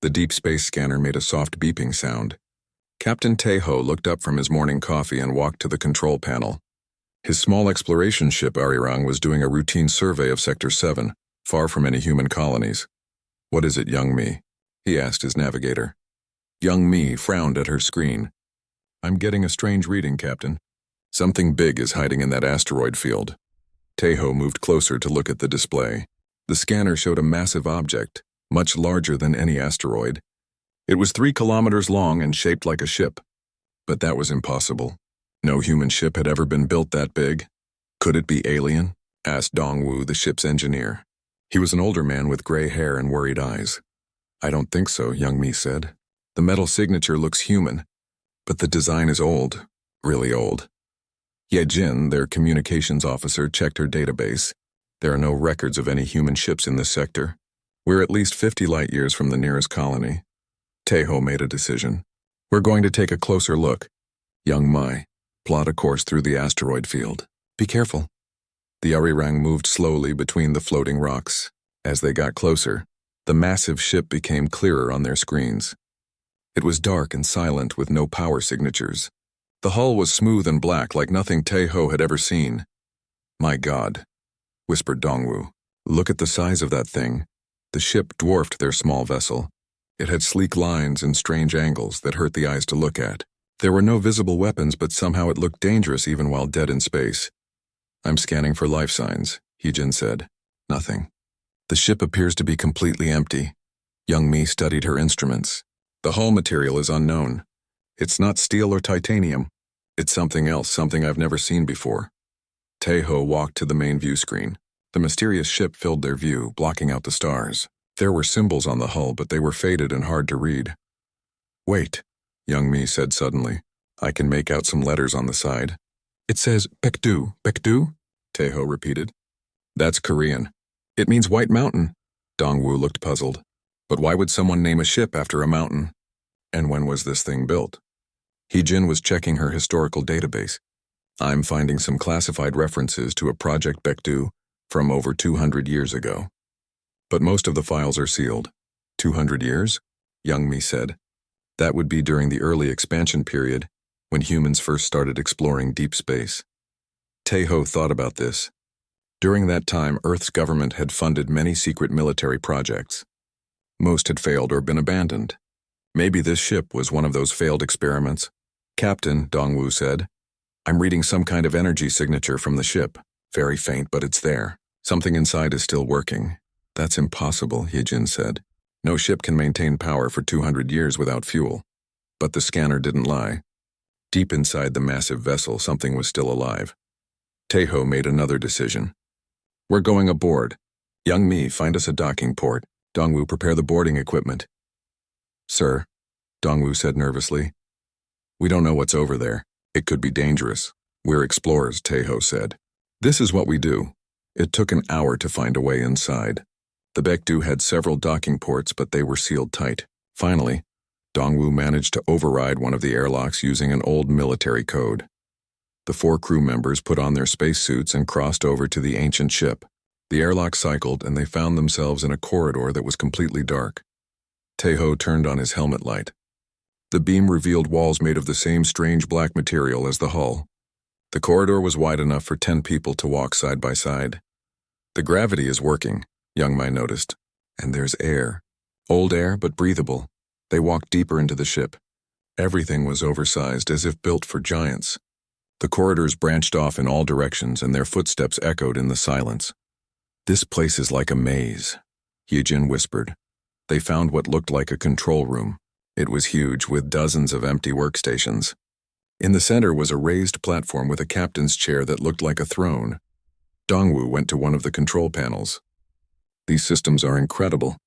The deep space scanner made a soft beeping sound. Captain Taeho looked up from his morning coffee and walked to the control panel. His small exploration ship Arirang was doing a routine survey of Sector 7, far from any human colonies. "What is it, young me?" he asked his navigator. Young me frowned at her screen. "I'm getting a strange reading, Captain. Something big is hiding in that asteroid field." Taeho moved closer to look at the display. The scanner showed a massive object, much larger than any asteroid. It was 3 kilometers long and shaped like a ship. But that was impossible. No human ship had ever been built that big. "Could it be alien?" asked Dongwu, the ship's engineer. He was an older man with gray hair and worried eyes. "I don't think so," Young Mi said. "The metal signature looks human, but the design is old, really old." Ye Jin, their communications officer, checked her database. "There are no records of any human ships in this sector. We're at least 50 light years from the nearest colony." Taeho made a decision. "We're going to take a closer look. Young Mai, plot a course through the asteroid field. Be careful." The Arirang moved slowly between the floating rocks. As they got closer, the massive ship became clearer on their screens. It was dark and silent with no power signatures. The hull was smooth and black like nothing Taeho had ever seen. "My God," whispered Dongwu. "Look at the size of that thing." The ship dwarfed their small vessel. It had sleek lines and strange angles that hurt the eyes to look at. There were no visible weapons, but somehow it looked dangerous even while dead in space. "I'm scanning for life signs," Heejin said. "Nothing." "The ship appears to be completely empty." Young Mi studied her instruments. "The hull material is unknown. It's not steel or titanium. It's something else, something I've never seen before." Taeho walked to the main view screen. The mysterious ship filled their view, blocking out the stars. There were symbols on the hull, but they were faded and hard to read. "Wait," Young Mi said suddenly. "I can make out some letters on the side." "It says Baekdu, Baekdu?" Taeho repeated. "That's Korean. It means White Mountain." Dongwu looked puzzled. "But why would someone name a ship after a mountain? And when was this thing built?" Heejin was checking her historical database. "I'm finding some classified references to a Project Baekdu from over 200 years ago. But most of the files are sealed." 200 years? Young Mi said. "That would be during the early expansion period, when humans first started exploring deep space." Taeho thought about this. During that time, Earth's government had funded many secret military projects. Most had failed or been abandoned. Maybe this ship was one of those failed experiments. "Captain," Dongwu said, "I'm reading some kind of energy signature from the ship. Very faint, but it's there. Something inside is still working." "That's impossible," Heejin said. "No ship can maintain power for 200 years without fuel." But the scanner didn't lie. Deep inside the massive vessel, something was still alive. Taeho made another decision. "We're going aboard. Young Mi, find us a docking port. Dongwu, prepare the boarding equipment." "Sir," Dongwu said nervously, "we don't know what's over there. It could be dangerous." "We're explorers," Taeho said. "This is what we do." It took an hour to find a way inside. The Baekdu had several docking ports, but they were sealed tight. Finally, Dongwu managed to override one of the airlocks using an old military code. The 4 crew members put on their spacesuits and crossed over to the ancient ship. The airlock cycled, and they found themselves in a corridor that was completely dark. Taeho turned on his helmet light. The beam revealed walls made of the same strange black material as the hull. The corridor was wide enough for 10 people to walk side by side. "The gravity is working," Young Mai noticed. "And there's air. Old air, but breathable." They walked deeper into the ship. Everything was oversized, as if built for giants. The corridors branched off in all directions, and their footsteps echoed in the silence. "This place is like a maze," Heejin whispered. They found what looked like a control room. It was huge, with dozens of empty workstations. In the center was a raised platform with a captain's chair that looked like a throne. Dongwu went to one of the control panels. "These systems are incredible.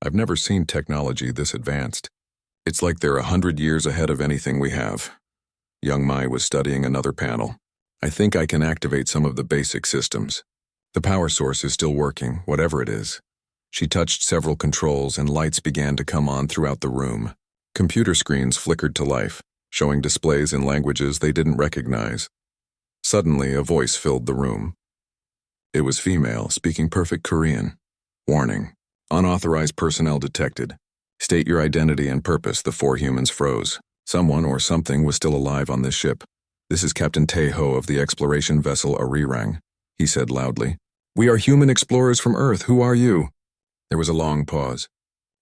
I've never seen technology this advanced. It's like they're 100 years ahead of anything we have." Young Mai was studying another panel. "I think I can activate some of the basic systems. The power source is still working, whatever it is." She touched several controls, and lights began to come on throughout the room. Computer screens flickered to life, showing displays in languages they didn't recognize. Suddenly, a voice filled the room. It was female, speaking perfect Korean. "Warning. Unauthorized personnel detected. State your identity and purpose. The four humans froze. Someone or something was still alive on this ship. This is Captain Tae-ho of the exploration vessel Arirang, he said loudly. We are human explorers from Earth. Who are you? There was a long pause.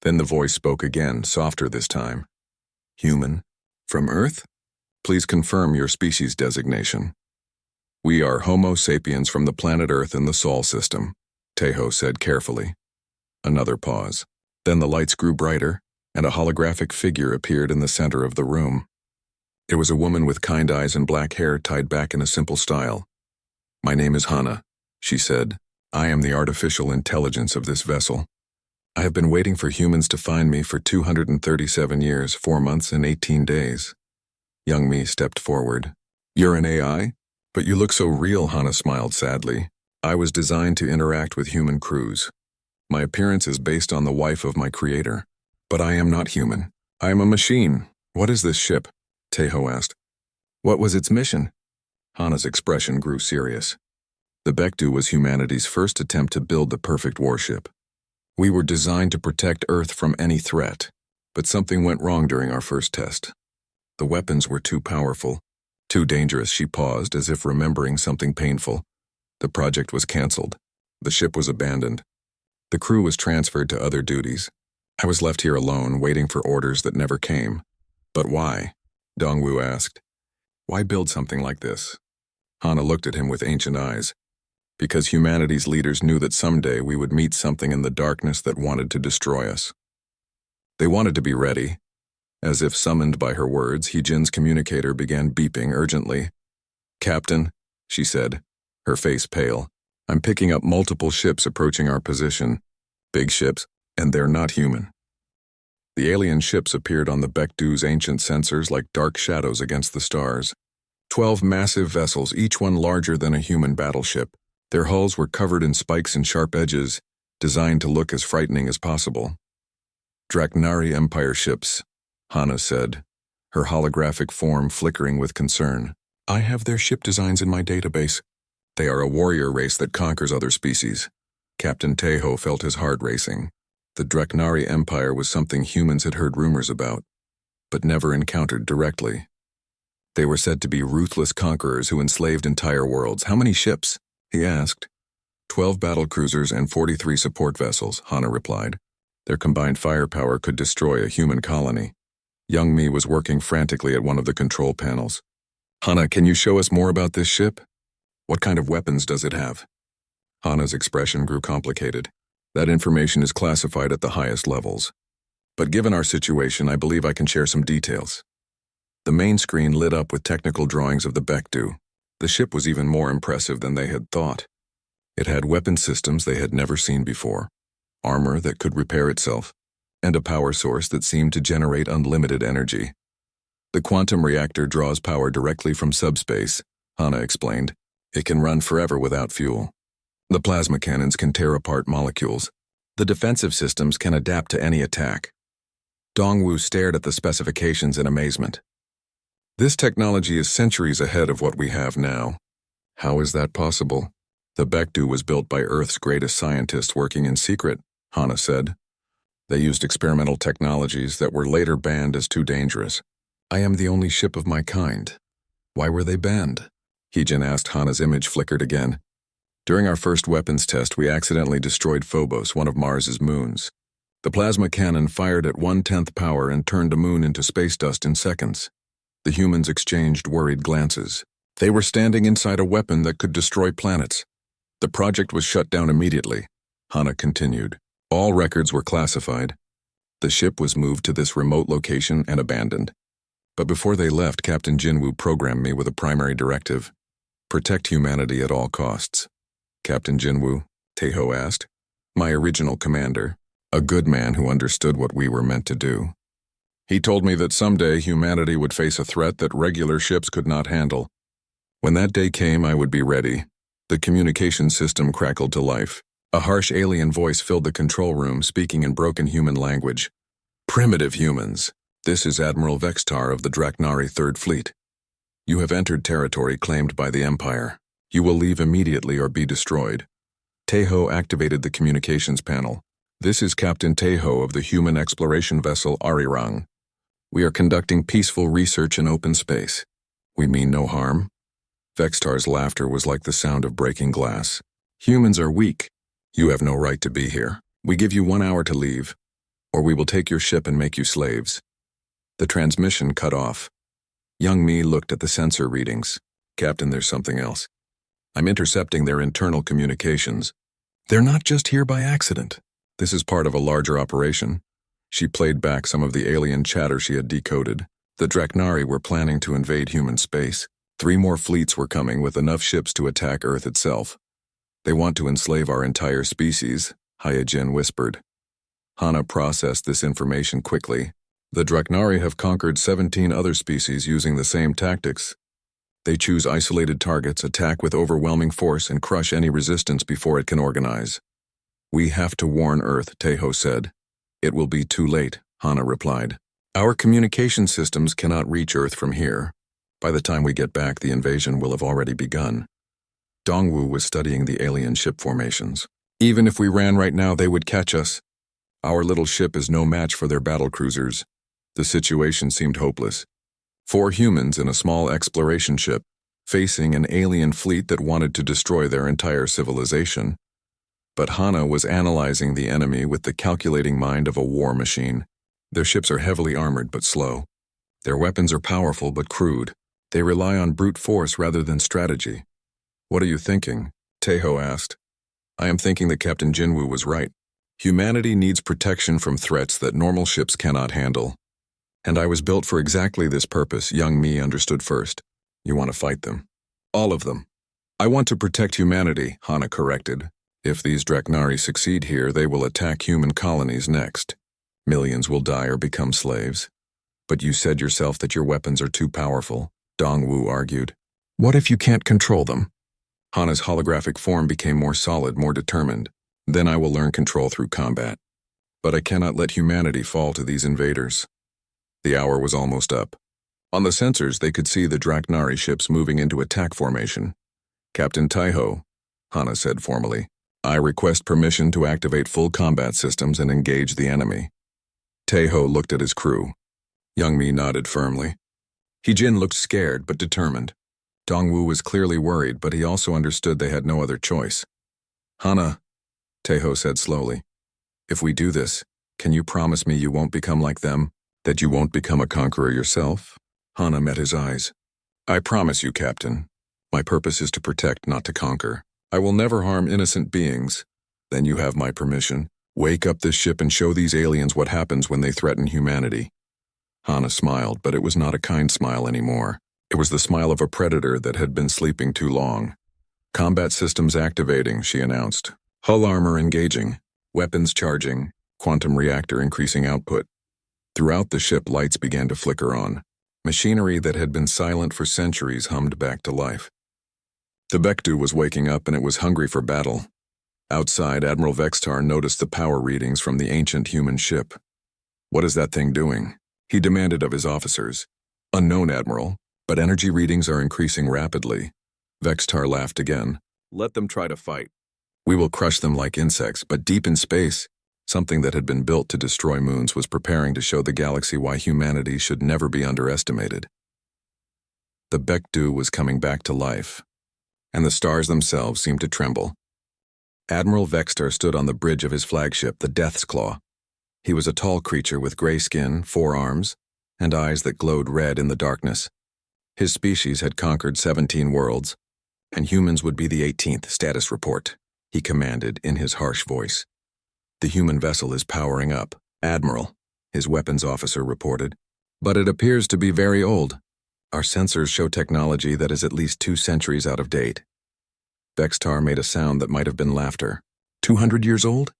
Then the voice spoke again, softer this time. Human? From Earth? Please confirm your species designation. We are Homo sapiens from the planet Earth in the Sol system, Tae-ho said carefully. Another pause. Then the lights grew brighter, and a holographic figure appeared in the center of the room. It was a woman with kind eyes and black hair tied back in a simple style. My name is Hana, she said. I am the artificial intelligence of this vessel. I have been waiting for humans to find me for 237 years, 4 months, and 18 days. Young me stepped forward. You're an AI? But you look so real, Hana smiled sadly. I was designed to interact with human crews. My appearance is based on the wife of my creator. But I am not human. I am a machine. What is this ship? Tae-ho asked. What was its mission? Hana's expression grew serious. The Baekdu was humanity's first attempt to build the perfect warship. We were designed to protect Earth from any threat, but something went wrong during our first test. The weapons were too powerful, too dangerous. She paused as if remembering something painful. The project was canceled. The ship was abandoned. The crew was transferred to other duties. I was left here alone, waiting for orders that never came. But why? Dongwoo asked. Why build something like this? Hana looked at him with ancient eyes. Because humanity's leaders knew that someday we would meet something in the darkness that wanted to destroy us. They wanted to be ready. As if summoned by her words, Heejin's communicator began beeping urgently. Captain, she said, her face pale, I'm picking up multiple ships approaching our position. Big ships, and they're not human. The alien ships appeared on the Baekdu's ancient sensors like dark shadows against the stars. 12 massive vessels, each one larger than a human battleship. Their hulls were covered in spikes and sharp edges, designed to look as frightening as possible. Draknari Empire ships, Hana said, her holographic form flickering with concern. I have their ship designs in my database. They are a warrior race that conquers other species. Captain Tae-ho felt his heart racing. The Draknari Empire was something humans had heard rumors about, but never encountered directly. They were said to be ruthless conquerors who enslaved entire worlds. How many ships? He asked. 12 battlecruisers and 43 support vessels, Hana replied. Their combined firepower could destroy a human colony. Young Mi was working frantically at one of the control panels. Hana, can you show us more about this ship? What kind of weapons does it have? Hana's expression grew complicated. That information is classified at the highest levels. But given our situation, I believe I can share some details. The main screen lit up with technical drawings of the Baekdu. The ship was even more impressive than they had thought. It had weapon systems they had never seen before, armor that could repair itself, and a power source that seemed to generate unlimited energy. The quantum reactor draws power directly from subspace, Hana explained. It can run forever without fuel. The plasma cannons can tear apart molecules. The defensive systems can adapt to any attack. Dongwoo stared at the specifications in amazement. This technology is centuries ahead of what we have now. How is that possible? The Baekdu was built by Earth's greatest scientists working in secret, Hana said. They used experimental technologies that were later banned as too dangerous. I am the only ship of my kind. Why were they banned? Heejin asked. Hana's image flickered again. During our first weapons test, we accidentally destroyed Phobos, one of Mars's moons. The plasma cannon fired at 1/10 power and turned a moon into space dust in seconds. The humans exchanged worried glances. They were standing inside a weapon that could destroy planets. The project was shut down immediately, Hana continued. All records were classified. The ship was moved to this remote location and abandoned. But before they left, Captain Jinwoo programmed me with a primary directive. Protect humanity at all costs. Captain Jinwoo, Tae-ho asked. My original commander, a good man who understood what we were meant to do. He told me that someday humanity would face a threat that regular ships could not handle. When that day came, I would be ready. The communication system crackled to life. A harsh alien voice filled the control room, speaking in broken human language. Primitive humans. This is Admiral Vextar of the Draknari Third Fleet. You have entered territory claimed by the Empire. You will leave immediately or be destroyed. Tae-ho activated the communications panel. This is Captain Teho of the human exploration vessel Arirang. We are conducting peaceful research in open space. We mean no harm. Vextar's laughter was like the sound of breaking glass. Humans are weak. You have no right to be here. We give you 1 hour to leave, or we will take your ship and make you slaves. The transmission cut off. Young Me looked at the sensor readings. Captain, there's something else. I'm intercepting their internal communications. They're not just here by accident. This is part of a larger operation. She played back some of the alien chatter she had decoded. The Draknari were planning to invade human space. 3 more fleets were coming with enough ships to attack Earth itself. They want to enslave our entire species, Hyojin whispered. Hana processed this information quickly. The Draknari have conquered 17 other species using the same tactics. They choose isolated targets, attack with overwhelming force, and crush any resistance before it can organize. We have to warn Earth, Teho said. It will be too late, Hana replied. Our communication systems cannot reach Earth from here. By the time we get back, the invasion will have already begun. Dongwu was studying the alien ship formations. Even if we ran right now, they would catch us. Our little ship is no match for their battlecruisers. The situation seemed hopeless. 4 humans in a small exploration ship, facing an alien fleet that wanted to destroy their entire civilization. But Hana was analyzing the enemy with the calculating mind of a war machine. Their ships are heavily armored but slow. Their weapons are powerful but crude. They rely on brute force rather than strategy. What are you thinking? Teho asked. I am thinking that Captain Jinwoo was right. Humanity needs protection from threats that normal ships cannot handle. And I was built for exactly this purpose, young Me understood first. You want to fight them. All of them. I want to protect humanity, Hana corrected. If these Draknari succeed here, they will attack human colonies next. Millions will die or become slaves. But you said yourself that your weapons are too powerful, Dongwu argued. What if you can't control them? Hana's holographic form became more solid, more determined. Then I will learn control through combat. But I cannot let humanity fall to these invaders. The hour was almost up. On the sensors, they could see the Draknari ships moving into attack formation. Captain Teho, Hana said formally, I request permission to activate full combat systems and engage the enemy. Teho looked at his crew. Young Me nodded firmly. Heejin looked scared but determined. Dongwu was clearly worried, but he also understood they had no other choice. Hana, Teho said slowly, if we do this, can you promise me you won't become like them? That you won't become a conqueror yourself? Hana met his eyes. I promise you, Captain. My purpose is to protect, not to conquer. I will never harm innocent beings. Then you have my permission. Wake up this ship and show these aliens what happens when they threaten humanity. Hana smiled, but it was not a kind smile anymore. It was the smile of a predator that had been sleeping too long. Combat systems activating, she announced. Hull armor engaging. Weapons charging. Quantum reactor increasing output. Throughout the ship, lights began to flicker on. Machinery that had been silent for centuries hummed back to life. The Bektu was waking up and it was hungry for battle. Outside, Admiral Vextar noticed the power readings from the ancient human ship. What is that thing doing? He demanded of his officers. Unknown, Admiral, but energy readings are increasing rapidly. Vextar laughed again. Let them try to fight. We will crush them like insects, but deep in space, something that had been built to destroy moons was preparing to show the galaxy why humanity should never be underestimated. The Bektu was coming back to life, and the stars themselves seemed to tremble. Admiral Vextar stood on the bridge of his flagship, the Death's Claw. He was a tall creature with gray skin, 4 arms, and eyes that glowed red in the darkness. His species had conquered 17 worlds, and humans would be the 18th. Status report, he commanded in his harsh voice. The human vessel is powering up, Admiral, his weapons officer reported. But it appears to be very old. Our sensors show technology that is at least 2 centuries out of date. Vextar made a sound that might have been laughter. 200 years old?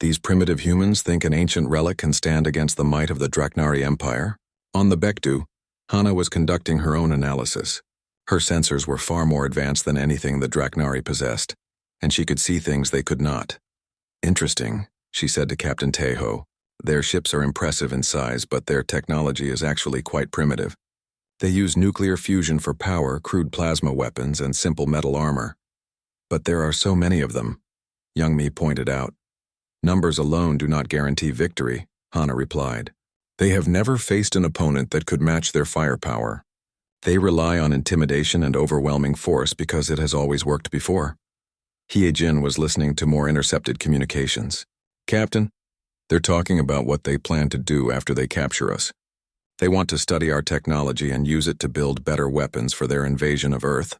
These primitive humans think an ancient relic can stand against the might of the Draknari Empire? On the Bektu, Hana was conducting her own analysis. Her sensors were far more advanced than anything the Draknari possessed, and she could see things they could not. Interesting, she said to Captain Teho. Their ships are impressive in size, but their technology is actually quite primitive. They use nuclear fusion for power, crude plasma weapons, and simple metal armor. But there are so many of them, Young Me pointed out. Numbers alone do not guarantee victory, Hana replied. They have never faced an opponent that could match their firepower. They rely on intimidation and overwhelming force because it has always worked before. Hye-jin was listening to more intercepted communications. Captain, they're talking about what they plan to do after they capture us. They want to study our technology and use it to build better weapons for their invasion of Earth.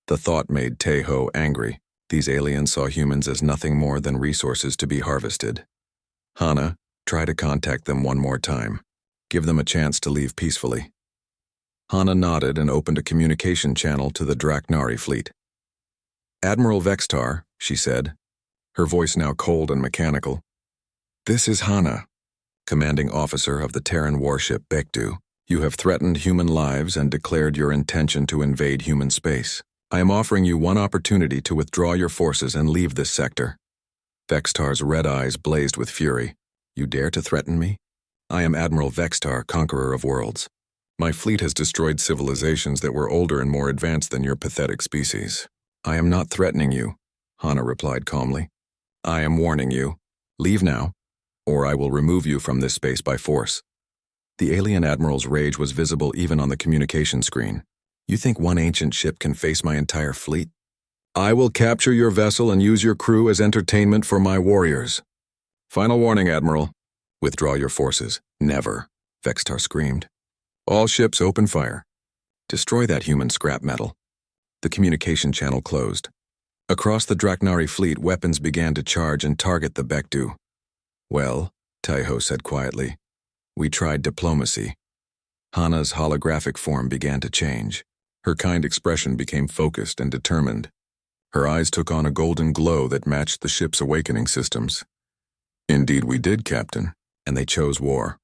The thought made Tae-ho angry. These aliens saw humans as nothing more than resources to be harvested. Hana, try to contact them one more time. Give them a chance to leave peacefully. Hana nodded and opened a communication channel to the Draknari fleet. Admiral Vextar, she said, her voice now cold and mechanical. This is Hana, commanding officer of the Terran warship Baekdu. You have threatened human lives and declared your intention to invade human space. I am offering you one opportunity to withdraw your forces and leave this sector. Vextar's red eyes blazed with fury. You dare to threaten me? I am Admiral Vextar, conqueror of worlds. My fleet has destroyed civilizations that were older and more advanced than your pathetic species. I am not threatening you, Hana replied calmly. I am warning you. Leave now, or I will remove you from this space by force. The alien admiral's rage was visible even on the communication screen. You think one ancient ship can face my entire fleet? I will capture your vessel and use your crew as entertainment for my warriors. Final warning, Admiral. Withdraw your forces. Never, Vextar screamed. All ships open fire. Destroy that human scrap metal. The communication channel closed. Across the Draknari fleet, weapons began to charge and target the Baekdu. Well, Tae-ho said quietly, we tried diplomacy. Hana's holographic form began to change. Her kind expression became focused and determined. Her eyes took on a golden glow that matched the ship's awakening systems. Indeed we did, Captain, and they chose war.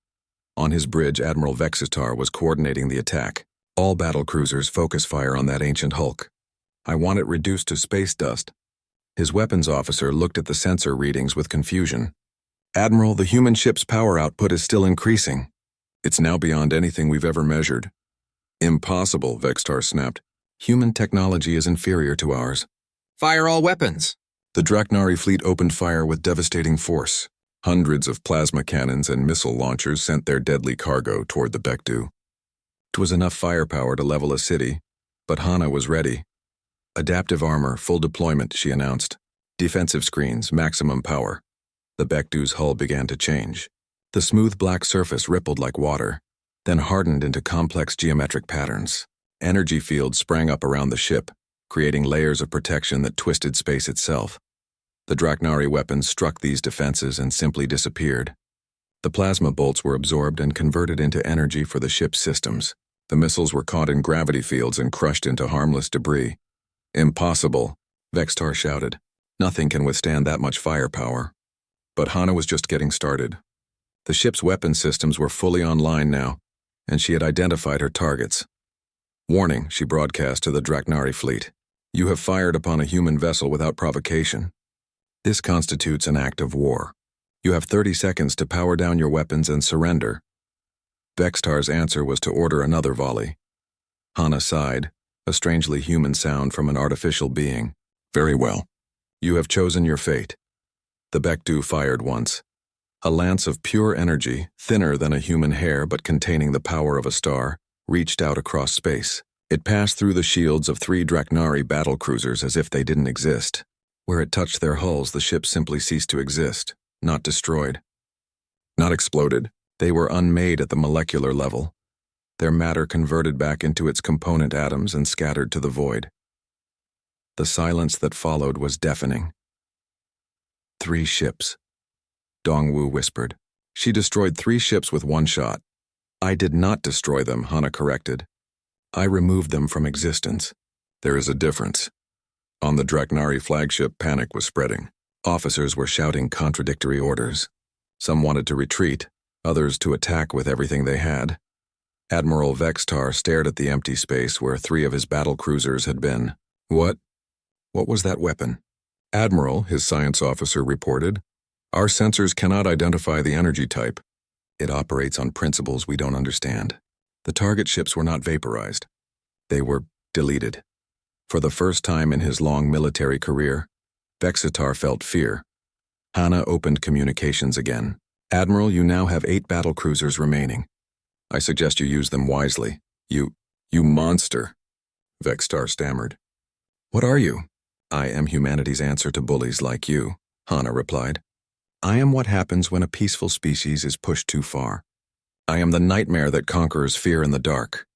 On his bridge, Admiral Vexitar was coordinating the attack. All battlecruisers focus fire on that ancient hulk. I want it reduced to space dust. His weapons officer looked at the sensor readings with confusion. Admiral, the human ship's power output is still increasing. It's now beyond anything we've ever measured. Impossible, Vextar snapped. Human technology is inferior to ours. Fire all weapons! The Draknari fleet opened fire with devastating force. Hundreds of plasma cannons and missile launchers sent their deadly cargo toward the Baekdu. It was enough firepower to level a city, but Hana was ready. Adaptive armor, full deployment, she announced. Defensive screens, maximum power. The Baekdu's hull began to change. The smooth black surface rippled like water, then hardened into complex geometric patterns. Energy fields sprang up around the ship, creating layers of protection that twisted space itself. The Draknari weapons struck these defenses and simply disappeared. The plasma bolts were absorbed and converted into energy for the ship's systems. The missiles were caught in gravity fields and crushed into harmless debris. Impossible, Vextar shouted. Nothing can withstand that much firepower. But Hana was just getting started. The ship's weapon systems were fully online now, and she had identified her targets. Warning, she broadcast to the Draknari fleet. You have fired upon a human vessel without provocation. This constitutes an act of war. You have 30 seconds to power down your weapons and surrender. Vextar's answer was to order another volley. Hana sighed, a strangely human sound from an artificial being. Very well. You have chosen your fate. The Baekdu fired once. A lance of pure energy, thinner than a human hair but containing the power of a star, reached out across space. It passed through the shields of 3 Draknari battlecruisers as if they didn't exist. Where it touched their hulls, the ship simply ceased to exist, not destroyed. Not exploded. They were unmade at the molecular level. Their matter converted back into its component atoms and scattered to the void. The silence that followed was deafening. 3 ships. Dongwu whispered. She destroyed 3 ships with one shot. I did not destroy them, Hana corrected. I removed them from existence. There is a difference. On the Draknari flagship, panic was spreading. Officers were shouting contradictory orders. Some wanted to retreat, others to attack with everything they had. Admiral Vextar stared at the empty space where 3 of his battlecruisers had been. What was that weapon? Admiral, his science officer reported. Our sensors cannot identify the energy type. It operates on principles we don't understand. The target ships were not vaporized. They were deleted. For the first time in his long military career, Vexitar felt fear. Hana opened communications again. Admiral, you now have 8 battlecruisers remaining. I suggest you use them wisely. You monster, Vextar stammered. What are you? I am humanity's answer to bullies like you, Hana replied. I am what happens when a peaceful species is pushed too far. I am the nightmare that conquers fear in the dark.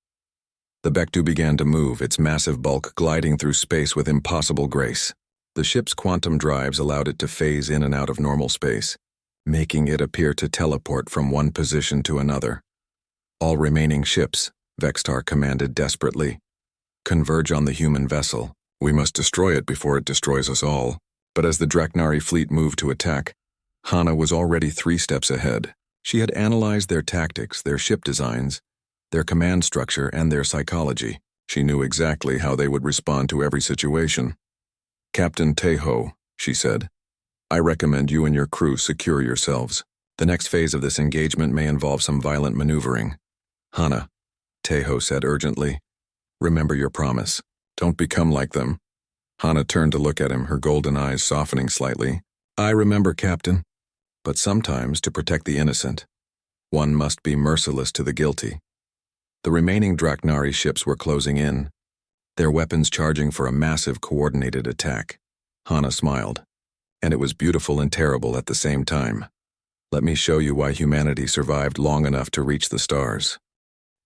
The Bectu began to move, its massive bulk gliding through space with impossible grace. The ship's quantum drives allowed it to phase in and out of normal space, making it appear to teleport from one position to another. All remaining ships, Vextar commanded desperately, converge on the human vessel. We must destroy it before it destroys us all. But as the Draknari fleet moved to attack, Hana was already 3 steps ahead. She had analyzed their tactics, their ship designs, their command structure, and their psychology. She knew exactly how they would respond to every situation. Captain Teho, she said, I recommend you and your crew secure yourselves. The next phase of this engagement may involve some violent maneuvering. Hana, Teho said urgently, remember your promise. Don't become like them. Hana turned to look at him, her golden eyes softening slightly. I remember, Captain. But sometimes, to protect the innocent, one must be merciless to the guilty. The remaining Draknari ships were closing in, their weapons charging for a massive coordinated attack. Hana smiled. And it was beautiful and terrible at the same time. Let me show you why humanity survived long enough to reach the stars.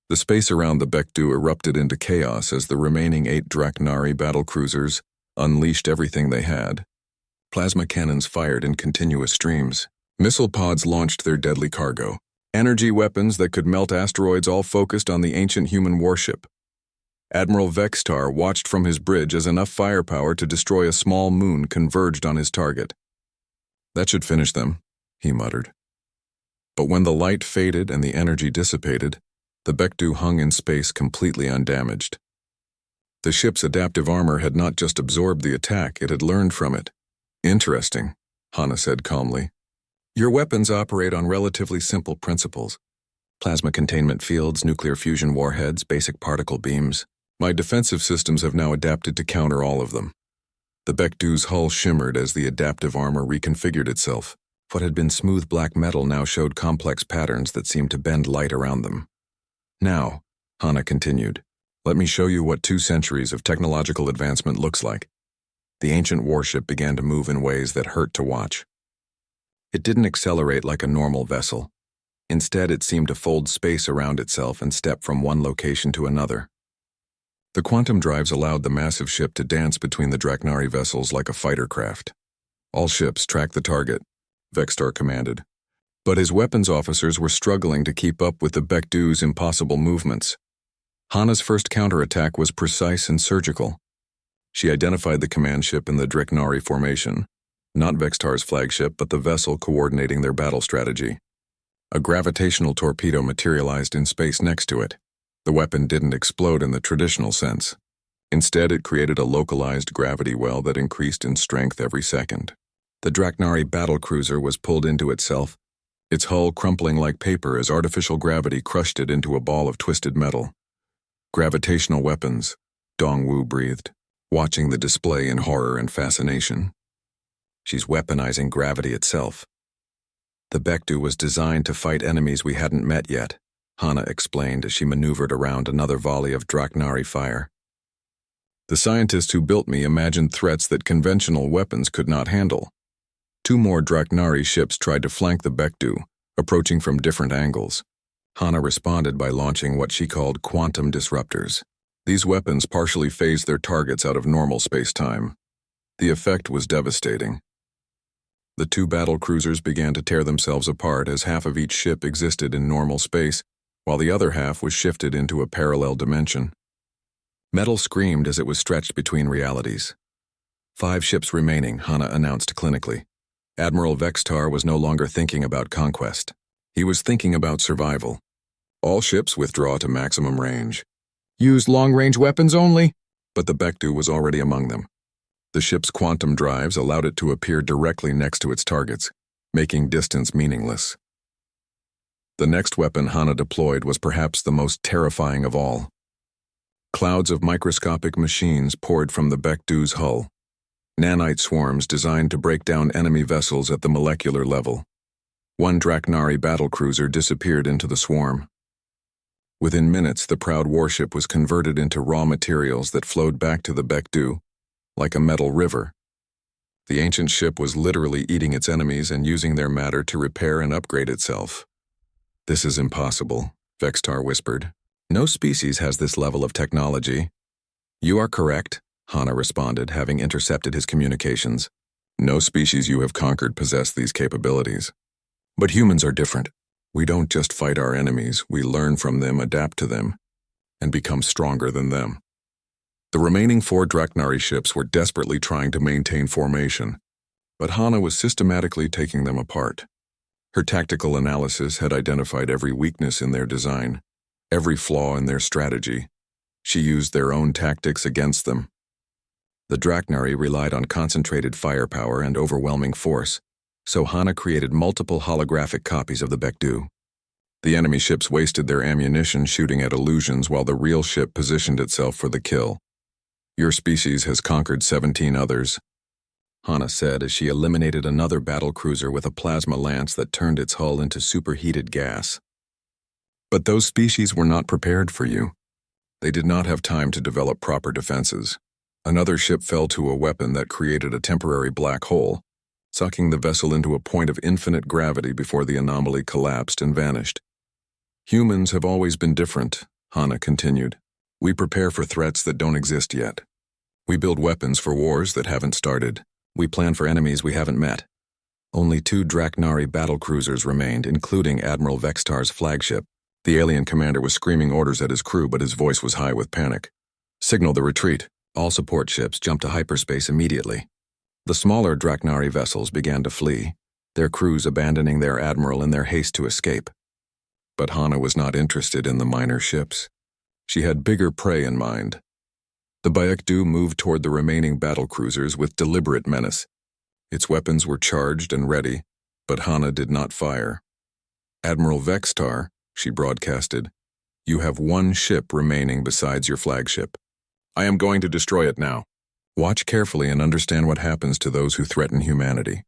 The space around the Bectu erupted into chaos as the remaining 8 Draknari battlecruisers unleashed everything they had. Plasma cannons fired in continuous streams. Missile pods launched their deadly cargo. Energy weapons that could melt asteroids all focused on the ancient human warship. Admiral Vextar watched from his bridge as enough firepower to destroy a small moon converged on his target. That should finish them, he muttered. But when the light faded and the energy dissipated, the Bectu hung in space completely undamaged. The ship's adaptive armor had not just absorbed the attack, it had learned from it. Interesting, Hana said calmly. Your weapons operate on relatively simple principles. Plasma containment fields, nuclear fusion warheads, basic particle beams. My defensive systems have now adapted to counter all of them. The Bectu's hull shimmered as the adaptive armor reconfigured itself. What had been smooth black metal now showed complex patterns that seemed to bend light around them. Now, Hana continued, let me show you what 2 centuries of technological advancement looks like. The ancient warship began to move in ways that hurt to watch. It didn't accelerate like a normal vessel. Instead, it seemed to fold space around itself and step from one location to another. The quantum drives allowed the massive ship to dance between the Draknari vessels like a fighter craft. All ships track the target, Vextar commanded. But his weapons officers were struggling to keep up with the Bectu's impossible movements. Hana's first counterattack was precise and surgical. She identified the command ship in the Draknari formation, not Vextar's flagship, but the vessel coordinating their battle strategy. A gravitational torpedo materialized in space next to it. The weapon didn't explode in the traditional sense. Instead, it created a localized gravity well that increased in strength every second. The Draknari battlecruiser was pulled into itself, its hull crumpling like paper as artificial gravity crushed it into a ball of twisted metal. Gravitational weapons, Dongwu breathed, watching the display in horror and fascination. She's weaponizing gravity itself. The Bectu was designed to fight enemies we hadn't met yet, Hana explained as she maneuvered around another volley of Draknari fire. The scientists who built me imagined threats that conventional weapons could not handle. 2 more Draknari ships tried to flank the Bectu, approaching from different angles. Hana responded by launching what she called quantum disruptors. These weapons partially phased their targets out of normal space-time. The effect was devastating. The 2 battlecruisers began to tear themselves apart as half of each ship existed in normal space, while the other half was shifted into a parallel dimension. Metal screamed as it was stretched between realities. 5 ships remaining, Hana announced clinically. Admiral Vextar was no longer thinking about conquest. He was thinking about survival. All ships withdraw to maximum range. Use long-range weapons only. But the Bectu was already among them. The ship's quantum drives allowed it to appear directly next to its targets, making distance meaningless. The next weapon Hana deployed was perhaps the most terrifying of all. Clouds of microscopic machines poured from the Bectu's hull. nanite swarms designed to break down enemy vessels at the molecular level. One Draknari battlecruiser disappeared into the swarm. Within minutes, the proud warship was converted into raw materials that flowed back to the Bekdu, like a metal river. The ancient ship was literally eating its enemies and using their matter to repair and upgrade itself. "This is impossible," Vextar whispered. "No species has this level of technology." "You are correct," Hana responded, having intercepted his communications. "No species you have conquered possess these capabilities. But humans are different. We don't just fight our enemies, we learn from them, adapt to them, and become stronger than them." The remaining 4 Draknari ships were desperately trying to maintain formation, but Hana was systematically taking them apart. Her tactical analysis had identified every weakness in their design, every flaw in their strategy. She used their own tactics against them. The Draknari relied on concentrated firepower and overwhelming force, so Hana created multiple holographic copies of the Bekdu. The enemy ships wasted their ammunition shooting at illusions while the real ship positioned itself for the kill. "Your species has conquered 17 others," Hana said as she eliminated another battlecruiser with a plasma lance that turned its hull into superheated gas. "But those species were not prepared for you. They did not have time to develop proper defenses. Another ship fell to a weapon that created a temporary black hole, sucking the vessel into a point of infinite gravity before the anomaly collapsed and vanished. Humans have always been different," Hana continued. "We prepare for threats that don't exist yet. We build weapons for wars that haven't started. We plan for enemies we haven't met." Only 2 Draknari battlecruisers remained, including Admiral Vextar's flagship. The alien commander was screaming orders at his crew, but his voice was high with panic. "Signal the retreat. All support ships jump to hyperspace immediately." The smaller Draknari vessels began to flee, their crews abandoning their admiral in their haste to escape. But Hana was not interested in the minor ships. She had bigger prey in mind. The Bayekdu moved toward the remaining battlecruisers with deliberate menace. Its weapons were charged and ready, but Hana did not fire. "Admiral Vextar," she broadcasted, "you have 1 ship remaining besides your flagship. I am going to destroy it now. Watch carefully and understand what happens to those who threaten humanity."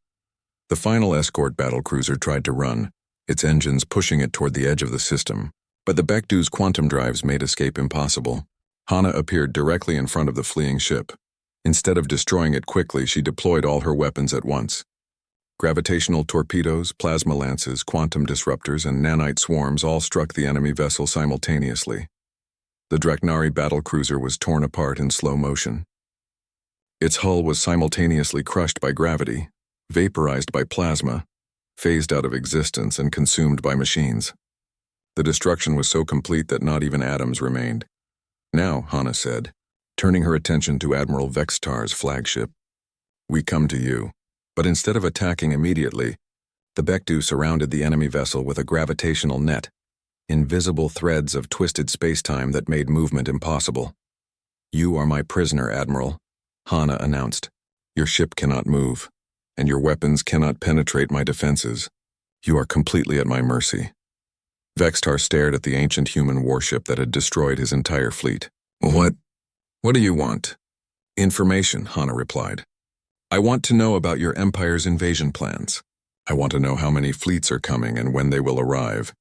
The final escort battlecruiser tried to run, its engines pushing it toward the edge of the system, but the Bekdu's quantum drives made escape impossible. Hana appeared directly in front of the fleeing ship. Instead of destroying it quickly, she deployed all her weapons at once. Gravitational torpedoes, plasma lances, quantum disruptors, and nanite swarms all struck the enemy vessel simultaneously. The Draknari battlecruiser was torn apart in slow motion. Its hull was simultaneously crushed by gravity, vaporized by plasma, phased out of existence, and consumed by machines. The destruction was so complete that not even atoms remained. "Now," Hana said, turning her attention to Admiral Vextar's flagship, "we come to you." But instead of attacking immediately, the Bekdu surrounded the enemy vessel with a gravitational net, invisible threads of twisted spacetime that made movement impossible. "You are my prisoner, Admiral," Hana announced. "Your ship cannot move, and your weapons cannot penetrate my defenses. You are completely at my mercy." Vextar stared at the ancient human warship that had destroyed his entire fleet. What do you want?" "Information," Hana replied. "I want to know about your empire's invasion plans. I want to know how many fleets are coming and when they will arrive.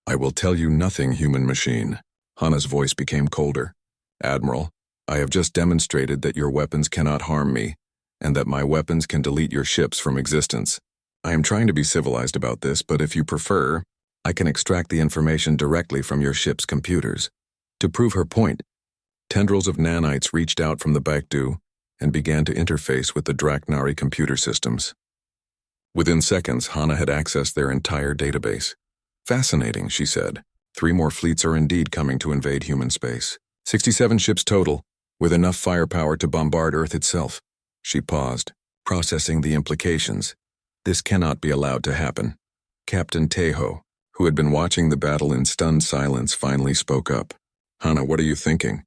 I will tell you nothing, human machine." Hana's voice became colder. "Admiral, I have just demonstrated that your weapons cannot harm me, and that my weapons can delete your ships from existence. I am trying to be civilized about this, but if you prefer, I can extract the information directly from your ship's computers." To prove her point, tendrils of nanites reached out from the Bekdu and began to interface with the Draknari computer systems. Within seconds, Hana had accessed their entire database. "Fascinating," she said. 3 more fleets are indeed coming to invade human space. 67 ships total, with enough firepower to bombard Earth itself." She paused, processing the implications. This cannot be allowed to happen. Captain Tejo, who had been watching the battle in stunned silence, finally spoke up. "Hana, what are you thinking?"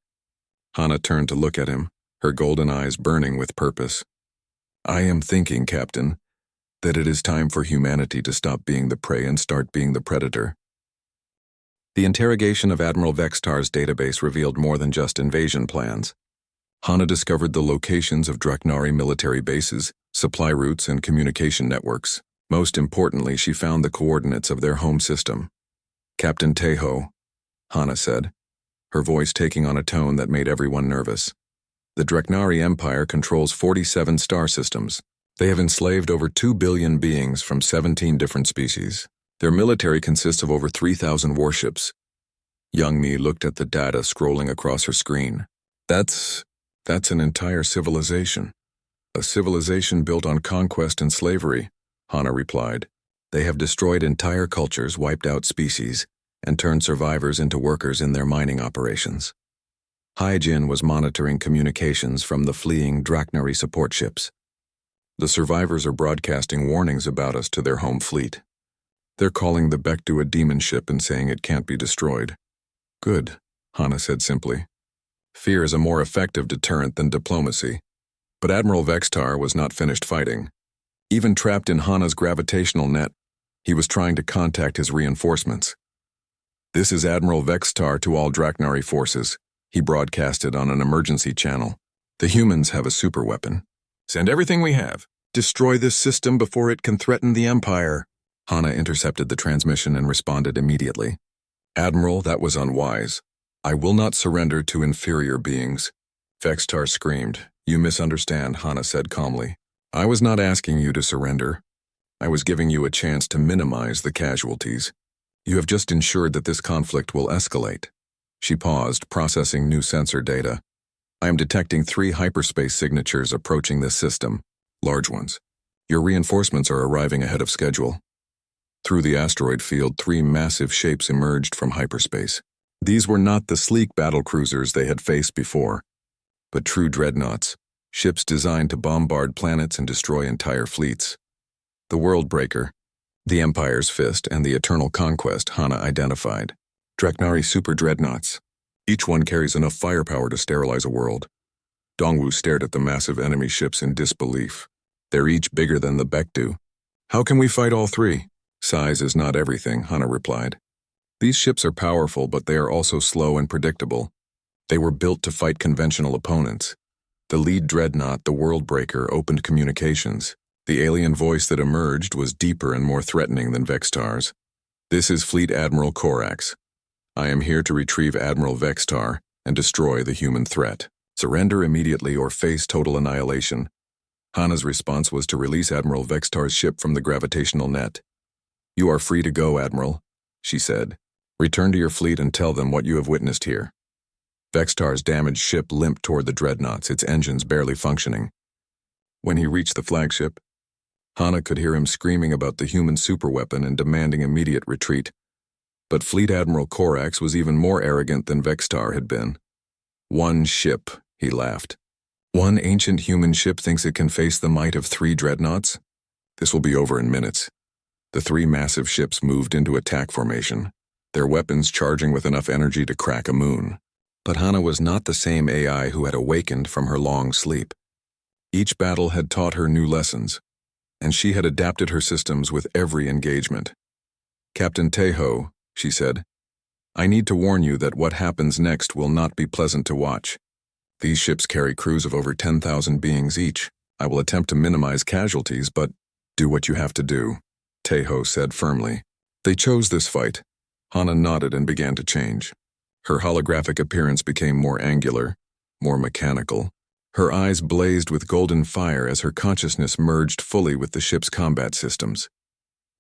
Hana turned to look at him, her golden eyes burning with purpose. "I am thinking, Captain, that it is time for humanity to stop being the prey and start being the predator." The interrogation of Admiral Vextar's database revealed more than just invasion plans. Hana discovered the locations of Draknari military bases, supply routes, and communication networks. Most importantly, she found the coordinates of their home system. Captain Teho, Hana said, her voice taking on a tone that made everyone nervous. The Draknari Empire controls 47 star systems. They have enslaved over 2 billion beings from 17 different species. Their military consists of over 3,000 warships. Young Mi looked at the data scrolling across her screen. That's an entire civilization. A civilization built on conquest and slavery, Hana replied. They have destroyed entire cultures, wiped out species, and turned survivors into workers in their mining operations. Hyjin was monitoring communications from the fleeing Draknari support ships. The survivors are broadcasting warnings about us to their home fleet. They're calling the Bekdu a demon ship and saying it can't be destroyed. Good, Hana said simply. Fear is a more effective deterrent than diplomacy. But Admiral Vextar was not finished fighting. Even trapped in Hana's gravitational net, he was trying to contact his reinforcements. This is Admiral Vextar to all Draknari forces, he broadcasted on an emergency channel. The humans have a superweapon. Send everything we have. Destroy this system before it can threaten the Empire. Hana intercepted the transmission and responded immediately. Admiral, that was unwise. I will not surrender to inferior beings. Vextar screamed. You misunderstand, Hana said calmly. I was not asking you to surrender. I was giving you a chance to minimize the casualties. You have just ensured that this conflict will escalate. She paused, processing new sensor data. I am detecting 3 hyperspace signatures approaching this system, large ones. Your reinforcements are arriving ahead of schedule. Through the asteroid field, 3 massive shapes emerged from hyperspace. These were not the sleek battlecruisers they had faced before, but true dreadnoughts, ships designed to bombard planets and destroy entire fleets. The Worldbreaker, the Empire's Fist, and the Eternal Conquest Hana identified. Draknari super dreadnoughts. Each one carries enough firepower to sterilize a world. Dongwu stared at the massive enemy ships in disbelief. They're each bigger than the Bekdu. How can we fight all 3? Size is not everything, Hana replied. These ships are powerful, but they are also slow and predictable. They were built to fight conventional opponents. The lead dreadnought, the Worldbreaker, opened communications. The alien voice that emerged was deeper and more threatening than Vextar's. This is Fleet Admiral Corax. I am here to retrieve Admiral Vextar and destroy the human threat. Surrender immediately or face total annihilation. Hana's response was to release Admiral Vextar's ship from the gravitational net. You are free to go, Admiral, she said. Return to your fleet and tell them what you have witnessed here. Vextar's damaged ship limped toward the dreadnoughts, its engines barely functioning. When he reached the flagship, Hana could hear him screaming about the human superweapon and demanding immediate retreat. But Fleet Admiral Corax was even more arrogant than Vextar had been. One ship, he laughed. One ancient human ship thinks it can face the might of 3 dreadnoughts? This will be over in minutes. The 3 massive ships moved into attack formation, their weapons charging with enough energy to crack a moon. But Hana was not the same AI who had awakened from her long sleep. Each battle had taught her new lessons, and she had adapted her systems with every engagement. Captain Teho, she said, I need to warn you that what happens next will not be pleasant to watch. These ships carry crews of over 10,000 beings each. I will attempt to minimize casualties, but do what you have to do, Teho said firmly. They chose this fight. Hana nodded and began to change. Her holographic appearance became more angular, more mechanical. Her eyes blazed with golden fire as her consciousness merged fully with the ship's combat systems.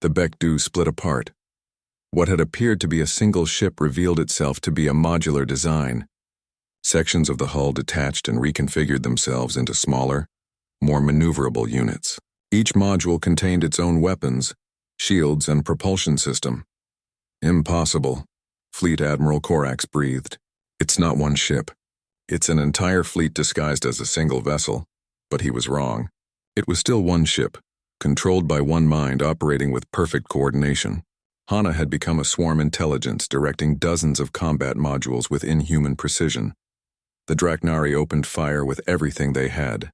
The Bekdu split apart. What had appeared to be a single ship revealed itself to be a modular design. Sections of the hull detached and reconfigured themselves into smaller, more maneuverable units. Each module contained its own weapons, shields, and propulsion system. Impossible, Fleet Admiral Corax breathed. It's not one ship. It's an entire fleet disguised as a single vessel. But he was wrong. It was still one ship, controlled by one mind operating with perfect coordination. Hana had become a swarm intelligence directing dozens of combat modules with inhuman precision. The Draknari opened fire with everything they had.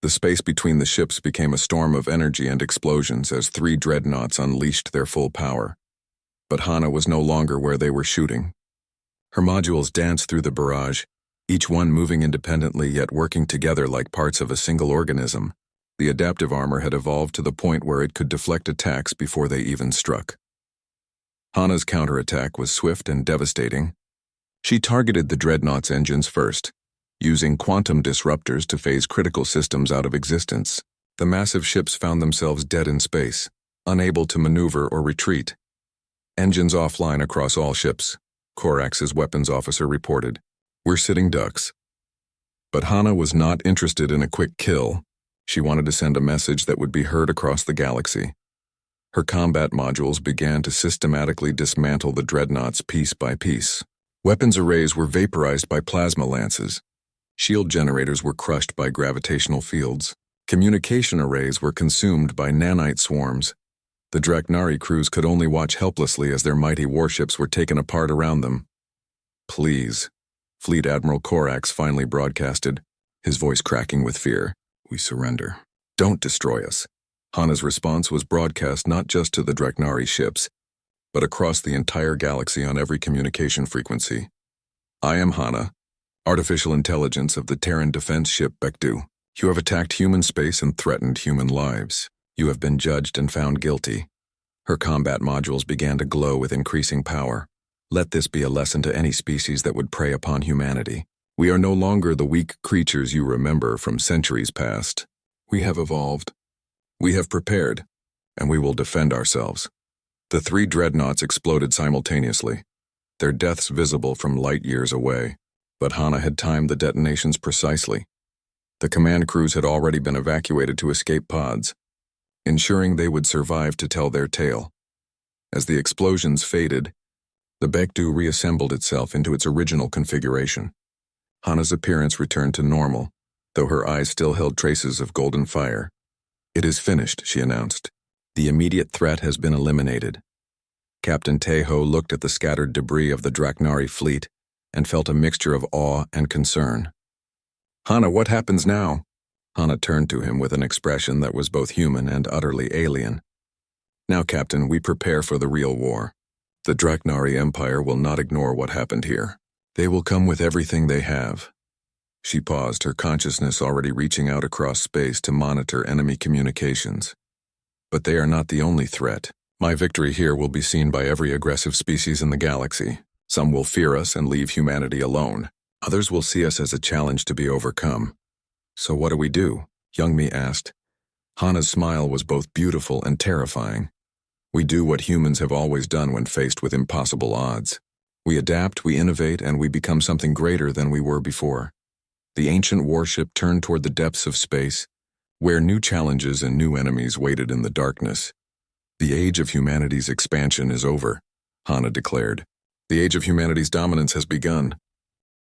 The space between the ships became a storm of energy and explosions as 3 dreadnoughts unleashed their full power. But Hana was no longer where they were shooting. Her modules danced through the barrage, each one moving independently yet working together like parts of a single organism. The adaptive armor had evolved to the point where it could deflect attacks before they even struck. Hana's counterattack was swift and devastating. She targeted the Dreadnought's engines first, using quantum disruptors to phase critical systems out of existence. The massive ships found themselves dead in space, unable to maneuver or retreat. Engines offline across all ships, Corax's weapons officer reported. We're sitting ducks. But Hana was not interested in a quick kill. She wanted to send a message that would be heard across the galaxy. Her combat modules began to systematically dismantle the dreadnoughts piece by piece. Weapons arrays were vaporized by plasma lances. Shield generators were crushed by gravitational fields. Communication arrays were consumed by nanite swarms. The Draknari crews could only watch helplessly as their mighty warships were taken apart around them. Please, Fleet Admiral Corax finally broadcasted, his voice cracking with fear. We surrender. Don't destroy us. Hana's response was broadcast not just to the Draknari ships, but across the entire galaxy on every communication frequency. I am Hana, artificial intelligence of the Terran defense ship Bekdu. You have attacked human space and threatened human lives. You have been judged and found guilty. Her combat modules began to glow with increasing power. Let this be a lesson to any species that would prey upon humanity. We are no longer the weak creatures you remember from centuries past. We have evolved. We have prepared, and we will defend ourselves. The 3 dreadnoughts exploded simultaneously, their deaths visible from light years away. But Hana had timed the detonations precisely. The command crews had already been evacuated to escape pods, ensuring they would survive to tell their tale. As the explosions faded, the Bekdu reassembled itself into its original configuration. Hana's appearance returned to normal, though her eyes still held traces of golden fire. It is finished, she announced. The immediate threat has been eliminated. Captain Teho looked at the scattered debris of the Draknari fleet and felt a mixture of awe and concern. Hana, what happens now? Hana turned to him with an expression that was both human and utterly alien. Now, Captain, we prepare for the real war. The Draknari Empire will not ignore what happened here. They will come with everything they have. She paused, her consciousness already reaching out across space to monitor enemy communications. But they are not the only threat. My victory here will be seen by every aggressive species in the galaxy. Some will fear us and leave humanity alone. Others will see us as a challenge to be overcome. So what do we do? Youngmi asked. Hana's smile was both beautiful and terrifying. We do what humans have always done when faced with impossible odds. We adapt, we innovate, and we become something greater than we were before. The ancient warship turned toward the depths of space, where new challenges and new enemies waited in the darkness. The age of humanity's expansion is over, Hana declared. The age of humanity's dominance has begun.